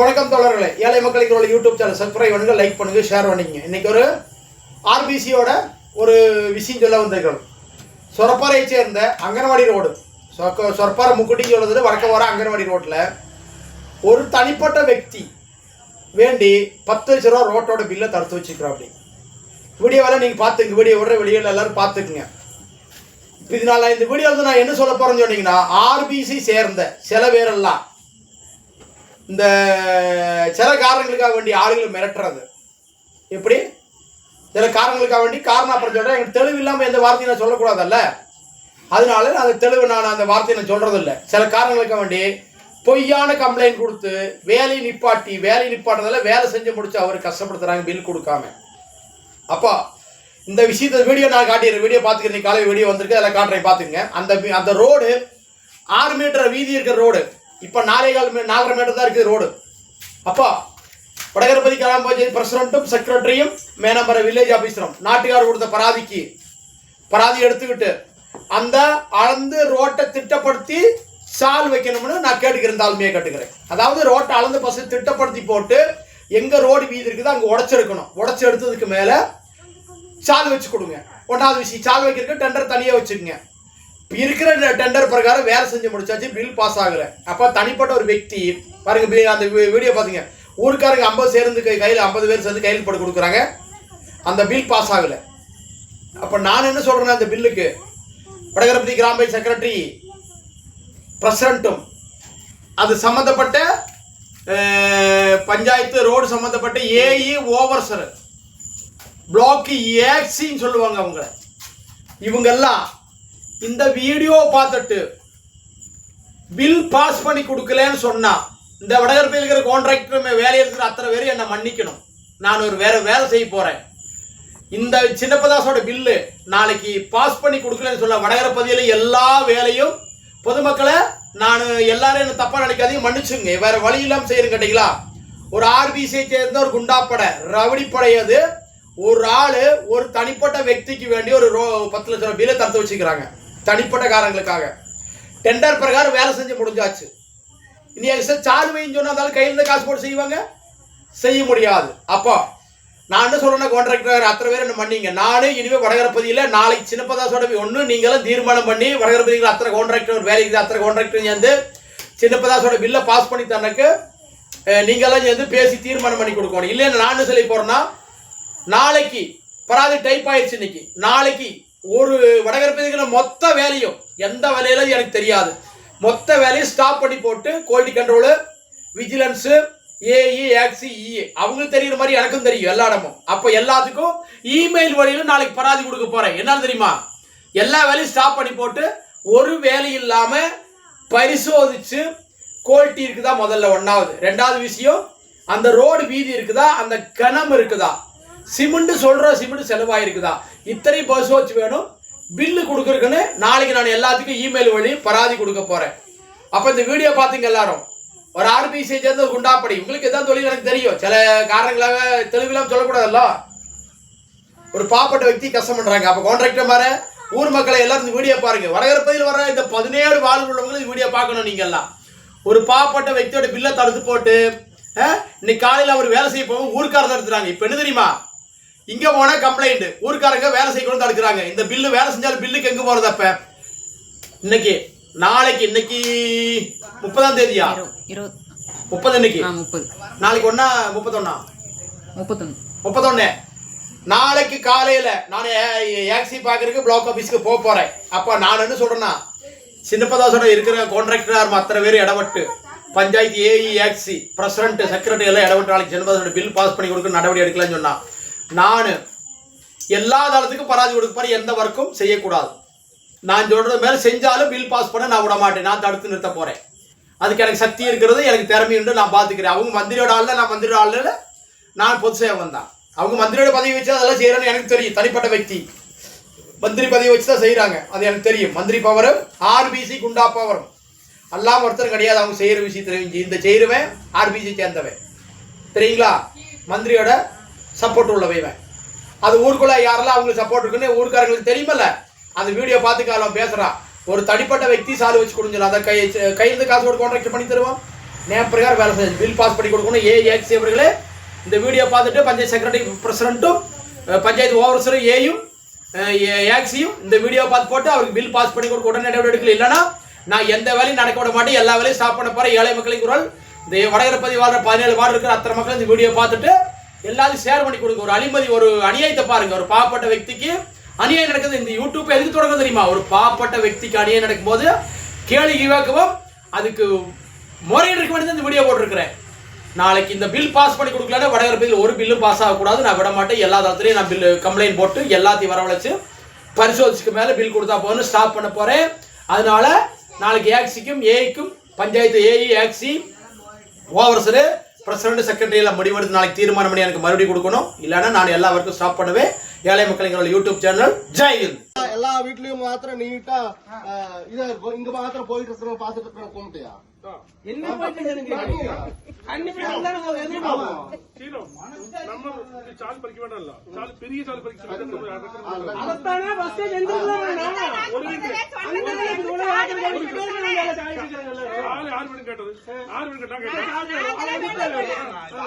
வணக்கம் தோழர்களே, ஏழை மக்களுக்கு உள்ள யூடியூப் சேனல் சப்ஸ்கிரைப் பண்ணுங்க, லைக் பண்ணுங்க, ஷேர் பண்ணிங்க. இன்னைக்கு ஒரு ஆர்பிசியோட ஒரு விஷயம் சொல்ல வந்திருக்கிறோம். சொரப்பாறையை சேர்ந்த அங்கன்வாடி ரோடு, சொரப்பாறை முக்குட்டிக்கு உள்ளது வடக்க வர அங்கன்வாடி ரோட்டில் ஒரு தனிப்பட்ட व्यक्ति வேண்டி 10 லட்ச ரூபா ரோட்டோட பில்லை தடுத்து வச்சுக்கிறோம். அப்படி வீடியோவில் நீங்கள் பார்த்துங்க, வீடியோ விடுற வெளியில் எல்லோரும் பார்த்துக்குங்க. இதனால் இந்த வீடியோவில் நான் என்ன சொல்ல போகிறேன்னு சொன்னீங்கன்னா, ஆர்பிசி சேர்ந்த சில பேரெல்லாம் இந்த சில காரணங்களுக்காக வேண்டி ஆளுகளை மிரட்டுறது. எப்படி சில காரணங்களுக்காக வேண்டி காரணம் அப்புறம் சொல்கிறேன். எனக்கு தெளிவு இல்லாமல் எந்த வார்த்தையும் நான் சொல்லக்கூடாதல்ல, அதனால அந்த தெளிவு நான் அந்த வார்த்தையை நான் சொல்கிறதில்ல. சில காரணங்களுக்காக வேண்டி பொய்யான கம்ப்ளைண்ட் கொடுத்து வேலையை நிப்பாட்டுறதால வேலை செஞ்சு முடிச்சு அவர் கஷ்டப்படுத்துகிறாங்க பில் கொடுக்காம. அப்போ இந்த விஷயத்த வீடியோ நான் காட்டிடுறேன். வீடியோ பார்த்துக்கிறேன், காலை வீடியோ வந்திருக்கு, அதில் காட்டுறேன் பார்த்துங்க. அந்த ரோடு 6 மீட்டர் வீதி இருக்கிற ரோடு இப்போ 4.25 மீட்டர் தான் இருக்குது ரோடு. அப்போ வடகரபதி கிராம பஞ்சாயத்து பிரசிடண்ட்டும் செக்ரட்டரியும் மேனம்பர வில்லேஜ் ஆஃபீஸரும் நாட்டுக்கார் கொடுத்த பராதி எடுத்துக்கிட்டு அந்த அளந்து ரோட்டை திட்டப்படுத்தி சால் வைக்கணும்னு நான் கேட்டுக்கிறேன், தாழ்மையை கேட்டுக்கிறேன். அதாவது ரோட்டை அளந்து பஸ் திட்டப்படுத்தி போட்டு எங்கே ரோடு வீதி இருக்குதோ அங்கே உடச்செடுக்கணும். உடச்சி எடுத்ததுக்கு மேலே சால் வச்சு கொடுங்க. 1வது விஷயம், சால் வைக்கிறதுக்கு டெண்டர் தனியாக வச்சுக்கோங்க. இருக்கிற டெண்டர் பிரகாரம் வேலை செஞ்சு முடிச்சாச்சு, பில் பாஸ் ஆகலை. அப்போ தனிப்பட்ட ஒரு व्यक्ति பாருங்க, அந்த வீடியோ பார்த்தீங்க, ஊருக்காரங்க 50 சேர்ந்து கையில் 50 பேர் சேர்ந்து கையில் போட்டு கொடுக்குறாங்க, அந்த பில் பாஸ் ஆகலை. அப்போ நான் என்ன சொல்கிறேன்னா, அந்த பில்லுக்கு வடகரபதி கிராம பஞ்சாயத்து செக்ரட்டரி பிரசிடண்ட்டும் அது சம்மந்தப்பட்ட பஞ்சாயத்து ரோடு சம்மந்தப்பட்ட ஏஇ ஓவர்சர் பிளாக் ஏக்சின்னு சொல்லுவாங்க இவங்கெல்லாம் இந்த வீடியோ பார்த்துட்டு பில் பாஸ் பண்ணி கொடுக்கலன்னு சொன்னா, இந்த வடகரப்பையில் இருக்கிற கான்ட்ராக்டர் வேலையில் இருக்கிற அத்தனை பேரும் என்னை மன்னிக்கணும். நான் ஒரு வேலை செய்ய போறேன். இந்த சின்னப்பதாசோட பில்லு நாளைக்கு பாஸ் பண்ணி கொடுக்கலன்னு சொன்ன வடகரப்பதியில் எல்லா வேலையும் பொதுமக்களை நான் எல்லாரும் என்ன தப்பா நினைக்காதீங்க, மன்னிச்சுங்க. வேற வழி இல்லாமல் செய்யணும் கேட்டீங்களா? ஒரு ஆர்பிசியை சேர்ந்த ஒரு குண்டாப்படை ரவுடிப்படை, அது ஒரு ஆளு ஒரு தனிப்பட்ட व्यक्तिக்கு வேண்டி ஒரு 10 லட்ச ரூபாய் பில்லை தடுத்து வச்சுக்கிறாங்க தனிப்பட்ட காரணங்களுக்காக. டெண்டர் பிரகாரம் வேலை செஞ்சு முடிஞ்சாச்சு. இனி சார்ஜ் வைன்னு சொன்னாலும் கையில் இருந்து காசு போட்டு செய்ய முடியாது. அப்போ நான் என்ன சொல்றேன்னா, கான்ட்ராக்டர் அத்தனை பேர் என்ன மன்னிங்க. நானே இனிமேல் வடகரப்பதியில் நாளைக்கு சின்னப்பதாசோட ஒன்று நீங்களும் தீர்மானம் பண்ணி வடகரப்பதியில் அத்தனை கான்ட்ராக்டர் வேலைக்கு அத்தனை கான்ட்ராக்டர் சேர்ந்து சின்னப்பதாசோட பில்லை பாஸ் பண்ணி தனக்கு நீங்களாம் சேர்ந்து பேசி தீர்மானம் பண்ணி கொடுக்கணும். இல்லைன்னு நான் என்ன சொல்லி போறேன்னா, நாளைக்கு பராதி டைப் ஆயிடுச்சு. இன்னைக்கு நாளைக்கு ஒரு வடகரப்பதியில் மொத்த வேலையும் எந்த வேலையில எனக்கு தெரியாது, மொத்த வேலையும் ஸ்டாப் பண்ணி போட்டு குவாலிட்டி கண்ட்ரோலு, விஜிலன்ஸு, ஏஇ, ஆக்சி, இஏ அவங்களுக்கு தெரியுற மாதிரி எனக்கும் தெரியும் எல்லா இடமும். அப்போ எல்லாத்துக்கும் இமெயில் வழியிலும் நாளைக்கு பராதி கொடுக்க போறேன். என்னன்னு தெரியுமா? எல்லா வேலையும் ஸ்டாப் பண்ணி போட்டு ஒரு வேலை இல்லாம பரிசோதிச்சு குவாலிட்டி இருக்குதா முதல்ல 1வது. 2வது விஷயம், அந்த ரோடு வீதி இருக்குதா, அந்த கணம் இருக்குதா, சிமெண்ட் சிமெண்ட் செலவாயிருக்குதா, இத்தனை பரிசோதிச்சு வேணும். பில்லு கொடுக்குறதுக்குன்னு நாளைக்கு நான் எல்லாத்துக்கும் இமெயில் வழி பராதி கொடுக்க போறேன். அப்போ இந்த வீடியோ பார்த்தீங்க எல்லாரும், ஒரு ஆர்பிசியை சேர்ந்த ஒரு குண்டாப்படி, உங்களுக்கு எதாவது தொழில் எனக்கு தெரியும், சில காரணங்களாக தெளிவில்லாமல் சொல்லக்கூடாதல்ல. ஒரு பாவப்பட்ட व्यक्ति கஷ்டம் பண்றாங்க. அப்போ கான்ட்ராக்டர் மாதிரி ஊர் மக்களை எல்லாரும் இந்த வீடியோ பாருங்க. வடகரப்பதியில் வர இந்த 17 வாழ்வு உள்ளவங்களும் இந்த வீடியோ பார்க்கணும். நீங்க எல்லாம் ஒரு பாவப்பட்ட व्यक्तिயோட பில்லை தடுத்து போட்டு இன்னைக்கு காலையில் அவர் வேலை செய்ய போகும் ஊருக்காரர் தடுத்துறாங்க. இப்போ என்ன தெரியுமா? இங்க போனா கம்ப்ளைண்ட், ஊருக்காரங்க வேலை செய்யணும் தடுக்கிறாங்க. இந்த பில்லு வேலை செஞ்சாலும் பில்லுக்கு எங்க போறது? அப்ப இன்னைக்கு நாளைக்கு இன்னைக்கு 30ஆம் தேதியா? 30 இன்னைக்கு 30 நாளைக்கு 31 நாளைக்கு காலையில நான் ஆக்சி பாக்குறதுக்கு பிளாக் ஆபீஸ்க்கு போறேன். அப்ப நான் என்ன சொல்றேன்னா, சின்னப்பதாசோட இருக்கிற கான்ட்ராக்டர் அத்தனை பேர் இடப்பட்டு பஞ்சாயத்து ஏஇ, ஆக்சி, பிரசிடண்ட், செக்ரட்டரி எல்லாம் இடப்பட்டு நாளைக்கு சின்னப்பதாசோட பில் பாஸ் பண்ணி கொடுக்க நடவடிக்கை எடுக்கலாம்னு சொன்னா, நான் எல்லா தளத்துக்கும் பராதி கொடுக்க போறேன். எந்த ஒர்க்கும் செய்யக்கூடாது. நான் சொல்றது மேல செஞ்சாலும் பில் பாஸ் பண்ண நான் விட மாட்டேன். நான் தடுத்து நிறுத்த போறேன். அதுக்கு எனக்கு சக்தி இருக்கிறது, எனக்கு திறமை உண்டு, நான் பார்த்துக்கிறேன். அவங்க மந்திரியோட ஆள், நான் மந்திரியோட ஆள், நான் பொது சேவன் தான். அவங்க மந்திரியோட பதவி வச்சு அதெல்லாம் செய்யறேன்னு எனக்கு தெரியும். தனிப்பட்ட व्यक्ति மந்திரி பதவி வச்சு தான் செய்யறாங்க, அது எனக்கு தெரியும். மந்திரி பவரும் ஆர்பிசி குண்டா பவரும் எல்லாம் ஒருத்தர் கிடையாது. அவங்க செய்யற விஷயத்துல இந்த செய்யறவன் ஆர்பிசி சேர்ந்தவன், தெரியுங்களா? மந்திரியோட சப்போர்ட் உள்ளவைவன். அது ஊருக்குள்ள யாரெல்லாம் அவங்களுக்கு சப்போர்ட் இருக்குன்னு ஊருக்காரங்களுக்கு தெரியுமல்ல. அந்த வீடியோ பார்த்துக்காலம் பேசுறான். ஒரு தனிப்பட்ட व्यक्ति சாலு வச்சு கொடுஞ்சிடும். அதை கையிலிருந்து காசு போட்டு கான்ட்ராக்ட் பண்ணி தருவோம். நேம் பிரகாரம் வேலை செய்யுது. பில் பாஸ் பண்ணி கொடுக்கணும். ஏஎக்சி அவர்களே இந்த வீடியோ பார்த்துட்டு பஞ்சாயத்து செக்ரட்டரி பிரசிடென்ட்டும் பஞ்சாயத்து ஓவர்சரும் ஏயும் ஏக்சியும் இந்த வீடியோ பார்த்து போட்டு அவருக்கு பில் பாஸ் பண்ணி கொடுக்க உடனே நடவடிக்கை இல்லைன்னா நான் எந்த வேலையும் நடக்க விட மாட்டேன். எல்லா வேலையும் ஸ்டாப் பண்ண போறேன். ஏழை மக்களின் குரல் இந்த வடகரப்பதி வாழ்ற 17 வார்டு இருக்கிற அத்தனை மக்கள் இந்த வீடியோ பார்த்துட்டு எல்லாரும் ஷேர் பண்ணி கொடுங்க. ஒரு அழிமதி ஒரு அநியாயத்தை பாருங்க. ஒரு பாவப்பட்ட వ్యక్తిக்கு அநியாயம் நடக்குது. இந்த யூடியூப் எதுக்கு தொடங்க தெரியுமா? ஒரு பாவப்பட்ட వ్యక్తిக்கு அநியாயம் நடக்கும்போது கேள்வி கேட்கவும் அதுக்கு முறையீடு இருக்க வேண்டியது இந்த வீடியோ போட்டிருக்கிறேன். நாளைக்கு இந்த பில் பாஸ் பண்ணி கொடுக்கலன்னா வடகரப்பதியில் ஒரு பில்லும் பாஸ் ஆகக்கூடாது. நான் விட மாட்டேன். எல்லா தளத்துலையும் நான் பில் கம்ப்ளைண்ட் போட்டு எல்லாத்தையும் வரவழைச்சு பரிசோதிச்சுக்கு மேலே பில் கொடுத்தா போகணும் ஸ்டாப் பண்ண போகிறேன். அதனால நாளைக்கு ஏக்சிக்கும் ஏஐக்கும் பஞ்சாயத்து ஏஇ ஏக்சி ஓவர்சரு பிரசிடண்ட் செக்ரட்டரி எல்லாம் முடிவெடுத்து நாளைக்கு தீர்மானம் பண்ணி எனக்கு மறுபடியும் கொடுக்கணும். இல்லைன்னா நான் எல்லா ஒர்க்கும் ஸ்டாப் பண்ணுவேன். ஏழை மக்கள் யூடியூப் சேனல் ஜெய் ஹிந்த். எல்லா வீட்லயும் மாத்திரம் நீட்டா இதா இருக்கும். இங்க மாத்திரம் போயிட்டு இருக்கிறோம் பார்த்துட்டு இருக்கிறோம் கும்பிட்டியா என்ன போயிட்டு சால் பறிக்க வேண்டாம். பெரிய சால் பறிக்க கேட்டது 6 மணி கேட்டா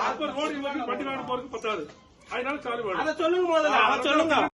அப்ப ரோடு பட்டி வாங்க போறதுக்கு பத்தாது. அதனால சாலு சொல்லுங்க.